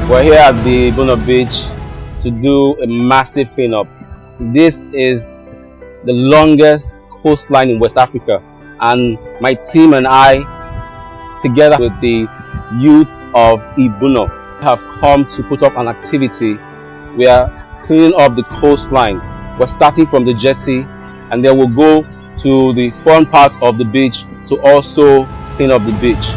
We're here at the Ibeno Beach to do a massive cleanup. This is the longest coastline in West Africa, and my team and I, together with the youth of Ibeno, have come to put up an activity. We are cleaning up the coastline. We're starting from the jetty, and then we'll go to the front part of the beach to also clean up the beach.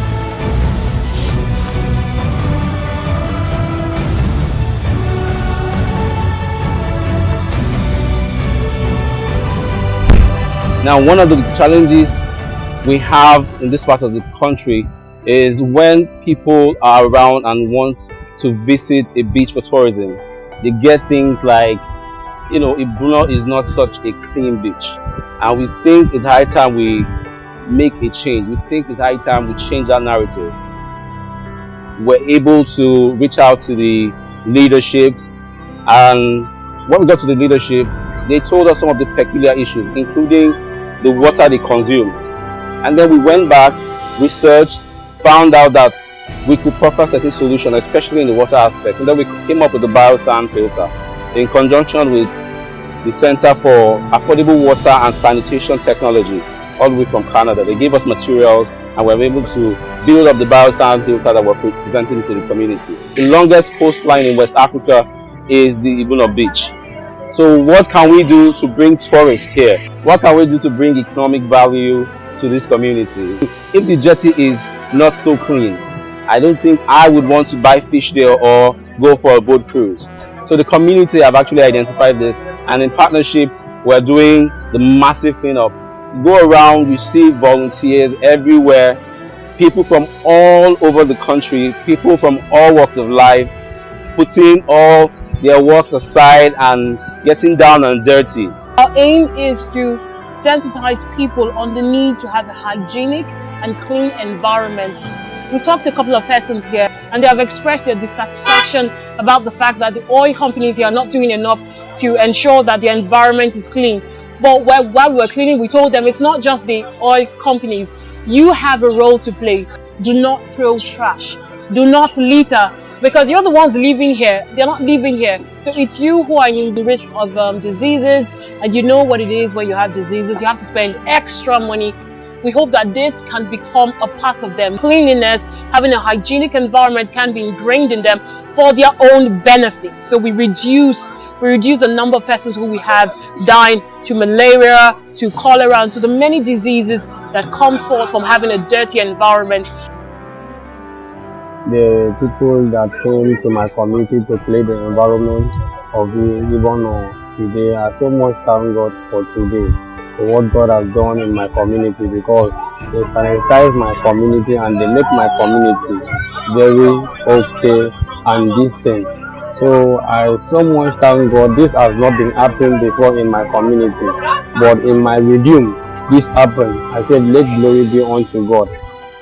Now, one of the challenges we have in this part of the country is when people are around and want to visit a beach for tourism, they get things like, Ibeno is not such a clean beach. And we think it's high time we make a change. We think it's high time we change that narrative. We're able to reach out to the leadership, and when we got to the leadership, they told us some of the peculiar issues, including the water they consume. And then we went back, researched, found out that we could offer certain solutions, especially in the water aspect. And then we came up with the biosand filter in conjunction with the Center for Affordable Water and Sanitation Technology, all the way from Canada. They gave us materials, and we were able to build up the biosand filter that we're presenting to the community. The longest coastline in West Africa is the Ibeno Beach. So what can we do to bring tourists here? What can we do to bring economic value to this community? If the jetty is not so clean, I don't think I would want to buy fish there or go for a boat cruise. So the community have actually identified this, and in partnership, we're doing the massive cleanup. Go around, you see volunteers everywhere, people from all over the country, people from all walks of life, putting all their works aside and getting down and dirty. Our aim is to sensitize people on the need to have a hygienic and clean environment. We talked to a couple of persons here, and they have expressed their dissatisfaction about the fact that the oil companies here are not doing enough to ensure that the environment is clean. But while we were cleaning, we told them it's not just the oil companies. You have a role to play. Do not throw trash. Do not litter. Because you're the ones living here, they're not living here. So it's you who are in the risk of diseases, and you know what it is when you have diseases. You have to spend extra money. We hope that this can become a part of them. Cleanliness, having a hygienic environment can be ingrained in them for their own benefit. So we reduce the number of persons who we have dying to malaria, to cholera, and to the many diseases that come forth from having a dirty environment. The people that came to my community to play the environment of the Ibeno today, I so much thank God for today, for what God has done in my community, because they sanitize my community and they make my community very okay and decent. So I so much thank God. This has not been happening before in my community, but in my redeem, this happened. I said, let glory be unto God.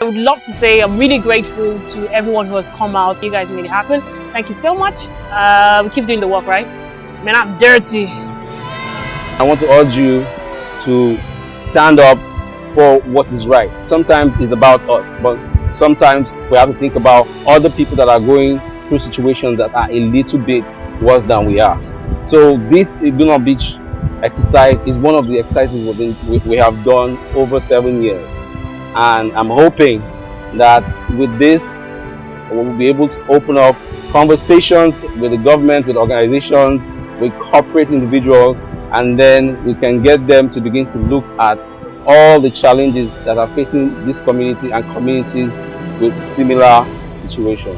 I would love to say I'm really grateful to everyone who has come out. You guys made it happen. Thank you so much. We keep doing the work, right? Man, I'm dirty. I want to urge you to stand up for what is right. Sometimes it's about us, but sometimes we have to think about other people that are going through situations that are a little bit worse than we are. So this Ibeno Beach exercise is one of the exercises we have done over 7 years. And I'm hoping that with this, we'll be able to open up conversations with the government, with organizations, with corporate individuals, and then we can get them to begin to look at all the challenges that are facing this community and communities with similar situations.